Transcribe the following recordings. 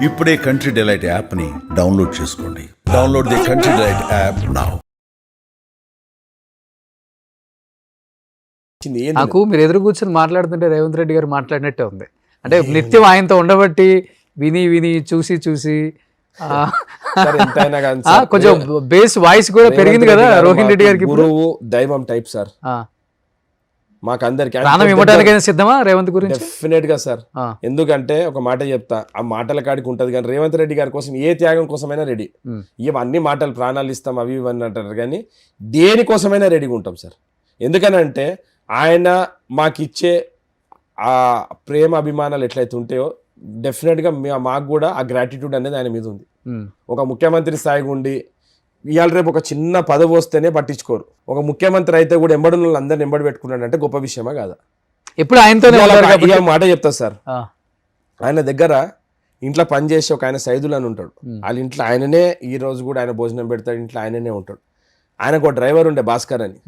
ఇప్పుడే country delight యాప్ని download చేసుకోండి. Download the country delight app now. నాకు మీరు ఎదురు కూర్చొని మాట్లాడుతుంటే రేవంత్ రెడ్డి గారు మాట్లాడినట్టే ఉంది. అంటే నిత్యం ఆయనతో ఉండబట్టి విని చూసి కొంచెం బేస్ వాయిస్ కూడా పెరిగింది కదా రోహిణ్ రెడ్డి గారికి. గురువు దైవం టైప్ సార్, మాకందరికి ప్రాణం ఇవ్వడానికైనా సిద్ధమా రేవంత్ గురించి? డెఫినెట్ గా సార్. ఎందుకంటే ఒక మాట చెప్తా, ఆ మాటల కాడికి ఉంటది కానీ రేవంత్ రెడ్డి గారి కోసం ఏ త్యాగం కోసమైనా రెడీ. ఇవన్నీ మాటలు ప్రాణాలు ఇస్తాం అవి ఇవన్నీ అంటారు కానీ దేనికోసమైనా రెడీగా ఉంటాం సార్. ఎందుకనంటే ఆయన మాకిచ్చే ఆ ప్రేమ అభిమానాలు ఎట్లయితే ఉంటాయో డెఫినెట్గా మాకు కూడా ఆ గ్రాటిట్యూడ్ అనేది ఆయన మీద ఉంది. ఒక ముఖ్యమంత్రి స్థాయిగా ఉండి ఇవాళ రేపు ఒక చిన్న పదవి వస్తేనే పట్టించుకోరు. ఒక ముఖ్యమంత్రి అయితే కూడా ఎంబడి అందరిని ఎంబడి పెట్టుకున్నాడు అంటే గొప్ప విషయమా కాదా? ఎప్పుడు ఆయనతోనే మాట చెప్తా సార్, ఆయన దగ్గర ఇంట్లో పనిచేసి ఒక ఆయన సైదులు అని ఉంటాడు. వాళ్ళ ఇంట్లో ఆయననే ఈ రోజు కూడా ఆయన భోజనం పెడతాడు, ఇంట్లో ఆయననే ఉంటాడు. ఆయనకు ఒక డ్రైవర్ ఉండే భాస్కర్ అని,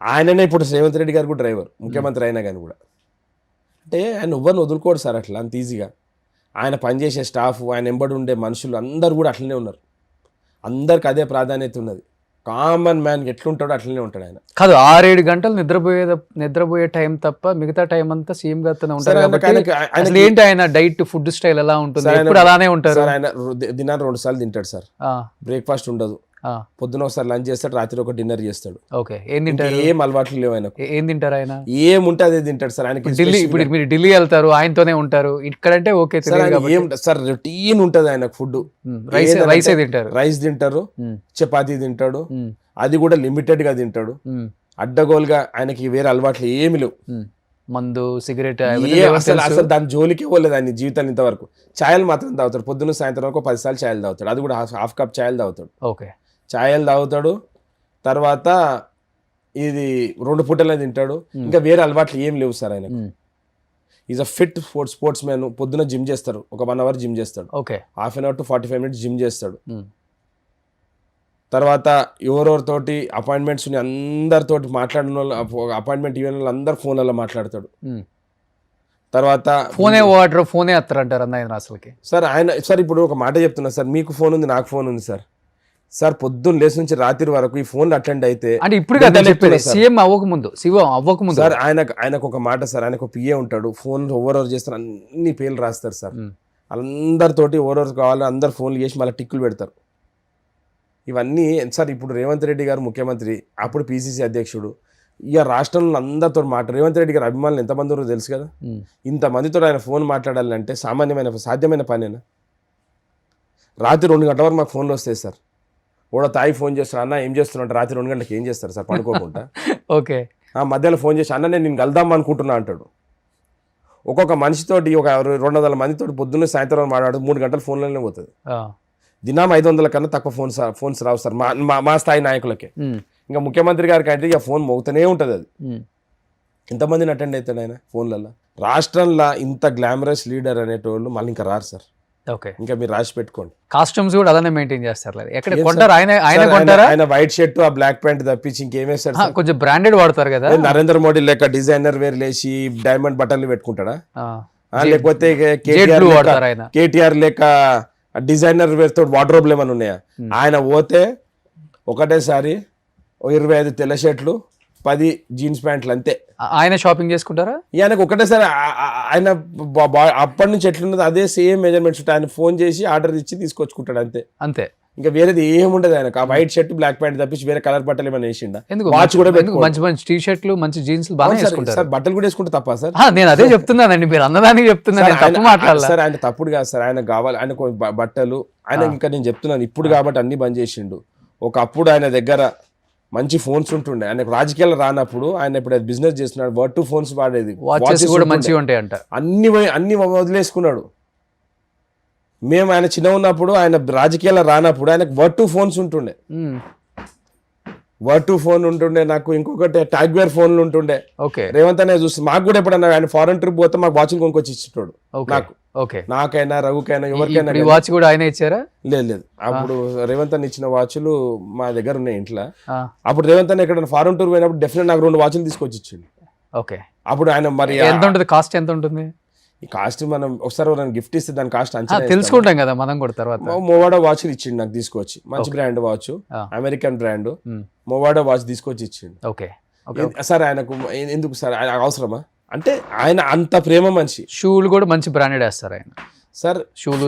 ఆయననే ఇప్పుడు రేవంత్ రెడ్డి గారు కూడా డ్రైవర్, ముఖ్యమంత్రి అయినా కానీ కూడా. అంటే ఆయన ఎవ్వరిని వదులుకోడు సార్ అట్లా అంత ఈజీగా. ఆయన పనిచేసే స్టాఫ్, ఆయన ఎంబడి ఉండే మనుషులు అందరు కూడా అట్లనే ఉన్నారు. అందరికి అదే ప్రాధాన్యత ఉన్నది. కామన్ మ్యాన్ ఎట్లుంటాడో అట్లనే ఉంటాడు ఆయన. కాదు, 6-7 గంటలు నిద్రపోయే టైం తప్ప మిగతా టైం అంతా సీఎం గారితోనే ఉంటారు. ఏంటి ఆయన డైట్ ఫుడ్ స్టైల్ ఎలా ఉంటుంది? ఎప్పుడు అలానే ఉంటారు. ఆయన దినాన్ని 2 సార్లు తింటాడు సార్. బ్రేక్ఫాస్ట్ ఉండదు, పొద్దున ఒకసారి లంచ్ చేస్తాడు, రాత్రి ఒక డిన్నర్ చేస్తాడు. ఏం అలవాట్లు లేవు ఆయనకు. ఏం తింటారు ఆయన? ఏముంటే అదే తింటాడు సార్. ఆయనకి ఢిల్లీ, ఇప్పుడు మీరు ఢిల్లీ వెళ్తారు ఆయనతోనే ఉంటారు, ఇక్కడంటే ఓకే ఏం సార్ రొటీన్ ఉంటది ఆయనకు ఫుడ్. రైస్ తింటారు, చపాతీ తింటాడు, అది కూడా లిమిటెడ్ గా తింటాడు. అడ్డగోలుగా ఆయనకి వేరే అలవాట్లు ఏమి లేవు. మందు, సిగరెట్ అసలు దాని జోలికి పోలేదు ఆయన జీవితాన్ని ఇంతవరకు. ఛాయలు మాత్రం తాగుతాడు, పొద్దున్న సాయంత్రం వరకు 10 సార్లు ఛాయలు తాగుతాడు, అది కూడా హాఫ్ కప్ ఛాయలు తాగుతాడు. ఓకే, ఛాయలు తాగుతాడు. తర్వాత ఇది 2 పూటలే తింటాడు. ఇంకా వేరే అలవాట్లు ఏం లేవు సార్ ఆయనకు. Is a fit sportsman. పొద్దున జిమ్ చేస్తారు, ఒక 1 అవర్ జిమ్ చేస్తాడు. Okay, half an hour to 45 minutes gym చేస్తాడు. తర్వాత ఎవరెవరితోటి అపాయింట్మెంట్స్ అందరితోటి మాట్లాడిన వాళ్ళు, అపాయింట్మెంట్ ఇవ్వని వాళ్ళు అందరు ఫోన్లలో మాట్లాడతాడు. తర్వాత ఫోనే అత్తారంటారు అసలుకి సార్ ఆయన. సార్ ఇప్పుడు ఒక మాట చెప్తున్నా సార్, మీకు ఫోన్ ఉంది, నాకు ఫోన్ ఉంది సార్. సార్ పొద్దున్న లేచి నుంచి రాత్రి వరకు ఈ ఫోన్ అటెండ్ అయితే అంటే ఇప్పుడు సీఎం అవ్వకముందు సార్ ఆయనకు ఒక మాట సార్, ఆయనకు ఒక పిఏ ఉంటాడు, ఫోన్ ఎవరెవరు చేస్తారు అన్ని పేర్లు రాస్తారు సార్. అందరితోటి ఎవరెవరు కావాలో అందరు ఫోన్లు చేసి మళ్ళీ టిక్కులు పెడతారు. ఇవన్నీ సార్ ఇప్పుడు రేవంత్ రెడ్డి గారు ముఖ్యమంత్రి, అప్పుడు పిసిసి అధ్యక్షుడు. ఇక రాష్ట్రంలో అందరితో రేవంత్ రెడ్డి గారు అభిమానులు ఎంతమంది ఉన్నారో తెలుసు కదా. ఇంతమందితో ఆయన ఫోన్ మాట్లాడాలంటే సాధ్యమైన పనేనా? రాత్రి 2 గంటల వరకు మాకు ఫోన్లు వస్తాయి సార్. కూడా తాయి ఫోన్ చేస్తాడు, అన్న ఏం చేస్తున్నా, రాత్రి 2 గంటలకు ఏం చేస్తారు సార్ పడుకోకుండా. ఓకే, మధ్యాహ్నం ఫోన్ చేసి అన్న నేను కలుద్దాం అనుకుంటున్నా అంటాడు. ఒక్కొక్క మనిషితోటి ఒక 200 మందితో పొద్దున్న సాయంత్రం మాట్లాడు 3 గంటలు ఫోన్లోనే పోతుంది. దినం 500 కన్నా తక్కువ ఫోన్స్ రావు సార్ మా స్థాయి నాయకులకే. ఇంకా ముఖ్యమంత్రి గారికి అయితే ఇక ఫోన్ మోగుతూనే ఉంటుంది. అది ఎంతమందిని అటెండ్ అవుతాడు ఆయన ఫోన్లలో. రాష్ట్రంలో ఇంత గ్లామరస్ లీడర్ అనేటోళ్ళు మళ్ళీ ఇంకా రారు సార్. ఓకే, ఇంకా మీరు రాసి పెట్టుకోండి. కాస్ట్యూమ్స్ కూడా అలానే మెయింటైన్ చేస్తారు. ఆయన వైట్ షర్ట్ ఆ బ్లాక్ ప్యాంట్ తప్పించి ఇంకేమేస్తాడు? కొంచెం బ్రాండెడ్ వాడతారు కదా. నరేంద్ర మోడీ లెక్క డిజైనర్ వేర్ లేచి డైమండ్ బటన్లు పెట్టుకుంటాడా? లేకపోతే కేటీఆర్ లెక్క డిజైనర్ వేర్ తోటి వార్డ్రోబ్లు ఏమైనా ఉన్నాయా? ఆయన పోతే ఒకటేసారి 25 తెల్ల షర్ట్లు, 10 జీన్స్ ప్యాంట్లు అంతే. ఆయన షాపింగ్ చేసుకుంటారా? ఆయనకు ఒకటేసారి ఆయన అప్పటి నుంచి ఎట్లున్నది అదే సేమ్ మెజర్మెంట్స్ ఉంటాయి. ఆయన ఫోన్ చేసి ఆర్డర్ ఇచ్చి తీసుకొచ్చుకుంటాడు అంతే. ఇంకా వేరేది ఏముండదు ఆయనకు. ఆ వైట్ షర్ట్ బ్లాక్ ప్యాంట్ తప్పించి వేరే కలర్ బట్టలు ఏమైనా వేసిండా? వాచ్ కూడా మంచి టీ షర్ట్లు, మంచి జీన్స్ సార్. బట్టలు కూడా వేసుకుంటే తప్ప సార్? నేను అదే చెప్తున్నానండి, మీరు అన్నదానికి చెప్తున్నాను. సార్ ఆయన తప్పుడు కాదు సార్, ఆయన కావాలి ఆయన బట్టలు. ఆయన ఇంకా నేను చెప్తున్నాను ఇప్పుడు కాబట్టి అన్ని బంద్ చేసిండు. ఒకప్పుడు ఆయన దగ్గర మంచి ఫోన్స్ ఉంటుండే. ఆయనకు రాజకీయాలు రానప్పుడు ఆయన ఇప్పుడు బిజినెస్ చేస్తున్నాడు, వర్డ్ 2 ఫోన్స్ వాడేది, అన్ని వదిలేసుకున్నాడు. మేము ఆయన చిన్న ఉన్నప్పుడు, ఆయన రాజకీయాల్లో రానప్పుడు ఆయనకు వర్డ్ 2 ఫోన్స్ ఉంటుండే. వర్డ్ 2 ఫోన్ ఉంటుండే, నాకు ఇంకొకటి టాగ్వేర్ ఫోన్లు ఉంటుండే. రేవంత్ అనే చూసి మాకు కూడా ఎప్పుడన్నా ఆయన ఫారెన్ ట్రిప్ పోతే మాకు వాచ్లు కొనుక్కొచ్చి ఇచ్చేటోడు. నాకు నాకైనా రఘుకైనా ఎవరికైనా. వాచ్ కూడా ఆయన ఇచ్చారా? లేదు, అప్పుడు రేవంత్ అన్న ఇచ్చిన వాచ్లు మా దగ్గర ఉన్నాయి ఇంట్లో. అప్పుడు రేవంత్ అన్న ఎక్కడ ఫారెన్ టూర్ పోయినప్పుడు డెఫినెట్ నాకు 2 వాచ్లు తీసుకొచ్చి ఇచ్చిండు. ఓకే, అప్పుడు ఆయన మరి ఎంత ఉంటుంది కాస్ట్? ఎంత ఉంటుంది? ఈ కాస్ట్ మనం ఒకసారి మనం గిఫ్ట్ ఇస్తే దాని కాస్ట్ అంచనా తెలుసుకుంటాం కదా మనం కూడా తర్వాత. మోవాడో వాచ్ ఇచ్చిండు నాకు తీసుకొచ్చి, మంచి brand watch, Ah. American brand Movado watch తీసుకొచ్చి ఇచ్చిండు. ఓకే సార్ ఆయనకు ఎందుకు సార్ ఆయన అవసరమా అంటే ఆయన అంత ప్రేమ మనిషి. షూలు కూడా మంచి బ్రాండెడ్ వేస్తారు ఆయన. సార్ షూలు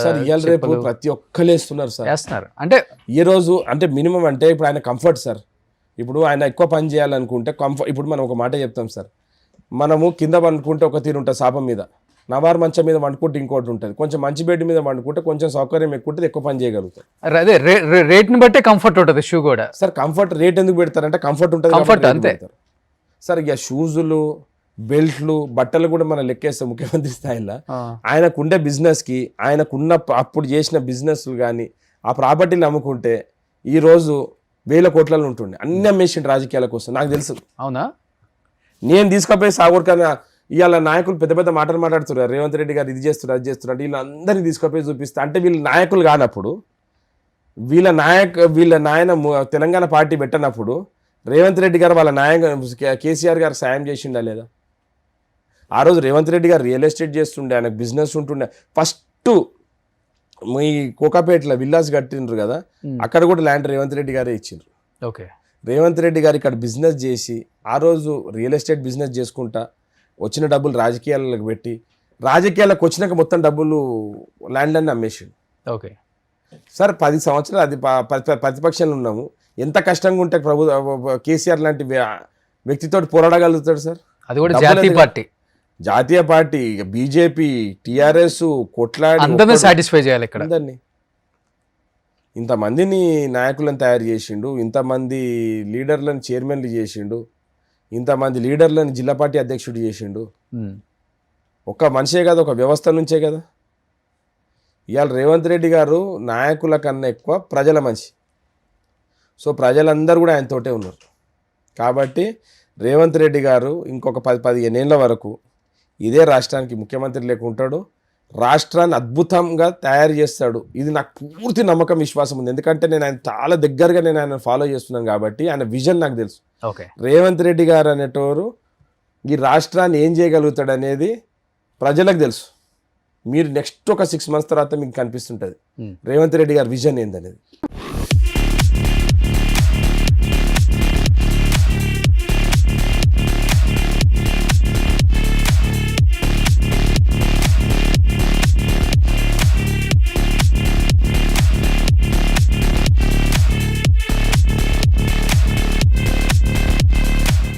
సార్ ఇవాళ రేపు ప్రతి ఒక్కరు వేస్తున్నారు సార్, వేస్తున్నారు. అంటే ఈ రోజు అంటే మినిమం అంటే ఇప్పుడు ఆయన కంఫర్ట్ సార్. ఇప్పుడు ఆయన ఎక్కువ పని చేయాలనుకుంటే కంఫర్ట్, ఇప్పుడు మనం ఒక మాట చెప్తాం సార్, మనము కింద వండుకుంటే ఒక తీరు ఉంటుంది సాపం మీద, నవారు మంచం మీద వండుకుంటే ఇంకోటి ఉంటుంది, కొంచెం మంచి బెడ్ మీద వండుకుంటే కొంచెం సౌకర్యం ఎక్కువ ఉంటుంది, ఎక్కువ పని చేయగలుగుతారు. అదే రేట్ని బట్టే కంఫర్ట్ ఉంటుంది షూ కూడా. సార్ కంఫర్ట్ రేట్ ఎందుకు పెడతారంటే కంఫర్ట్ ఉంటుంది Comfort కాబట్టి అంతే. పెడతారు. సార్ ఇక షూజులు, బెల్ట్లు, బట్టలు కూడా మనం లెక్కేస్తాం ముఖ్యమంత్రి స్థాయిలో. ఆయనకుండే బిజినెస్కి, ఆయనకున్న అప్పుడు చేసిన బిజినెస్ కానీ ఆ ప్రాపర్టీని అమ్ముకుంటే ఈరోజు 1000 కోట్లలో ఉంటుండే. అన్ని అమ్మేసిండు రాజకీయాల కోసం నాకు తెలుసు. అవునా? నేను తీసుకుపోయి సాగూర్కన్నా ఇవాళ నాయకులు పెద్ద పెద్ద మాటలు మాట్లాడుతున్నారు, రేవంత్ రెడ్డి గారు ఇది చేస్తున్నారు అది చేస్తున్నారు, వీళ్ళందరినీ తీసుకుపోయి చూపిస్తా అంటే వీళ్ళు నాయకులు కానప్పుడు, వీళ్ళ నాయన తెలంగాణ పార్టీ పెట్టనప్పుడు రేవంత్ రెడ్డి గారు వాళ్ళ కేసీఆర్ గారు సాయం చేసిండా లేదా? ఆ రోజు రేవంత్ రెడ్డి గారు రియల్ ఎస్టేట్ చేస్తుండే, ఆయనకు బిజినెస్ ఉంటుండే. ఫస్ట్ మీ కోకాపేటలో విల్లాస్ కట్టిండ్రు కదా, అక్కడ కూడా ల్యాండ్ రేవంత్ రెడ్డి గారే ఇచ్చిండ్రు. ఓకే. రేవంత్ రెడ్డి గారు ఇక్కడ బిజినెస్ చేసి ఆ రోజు రియల్ ఎస్టేట్ బిజినెస్ చేసుకుంటా వచ్చిన డబ్బులు రాజకీయాలకు పెట్టి, రాజకీయాలకు వచ్చినాక మొత్తం డబ్బులు ల్యాండ్ అన్ని అమ్మేసిండు. ఓకే సార్ 10 సంవత్సరాలు అది ప్రతిపక్షంలో ఉన్నాము. ఎంత కష్టంగా ఉంటే కేసీఆర్ లాంటి వ్యక్తితో పోరాడగలుగుతాడు సార్. అది కూడా జాతీయ పార్టీ, జాతీయ పార్టీ, బీజేపీ, టీఆర్ఎస్ కొట్లాడి అందరినీ సాటిస్ఫై చేయాలి ఇక్కడ. అందరినీ, ఇంతమందిని నాయకులను తయారు చేసిండు, ఇంతమంది లీడర్లను చైర్మన్లు చేసిండు, ఇంతమంది లీడర్లను జిల్లా పార్టీ అధ్యక్షుడు చేసిండు. ఒక్క మనిషే కదా, ఒక వ్యవస్థ నుంచే కదా. ఇవాళ రేవంత్ రెడ్డి గారు నాయకుల కన్నా ఎక్కువ ప్రజల మనిషి. సో ప్రజలందరూ కూడా ఆయనతోటే ఉన్నారు. కాబట్టి రేవంత్ రెడ్డి గారు ఇంకొక 10-15 ఏళ్ళ వరకు ఇదే రాష్ట్రానికి ముఖ్యమంత్రి లేకుంటాడు, రాష్ట్రాన్ని అద్భుతంగా తయారు చేస్తాడు. ఇది నాకు పూర్తి నమ్మకం, విశ్వాసం ఉంది. ఎందుకంటే నేను ఆయన చాలా దగ్గరగా ఆయన ఫాలో చేస్తున్నాను కాబట్టి ఆయన విజన్ నాకు తెలుసు. ఓకే. రేవంత్ రెడ్డి గారు అనేటోరు ఈ రాష్ట్రాన్ని ఏం చేయగలుగుతాడు అనేది ప్రజలకు తెలుసు. మీరు నెక్స్ట్ ఒక 6 months తర్వాత మీకు కనిపిస్తుంటుంది రేవంత్ రెడ్డి గారి విజన్ ఏందనేది.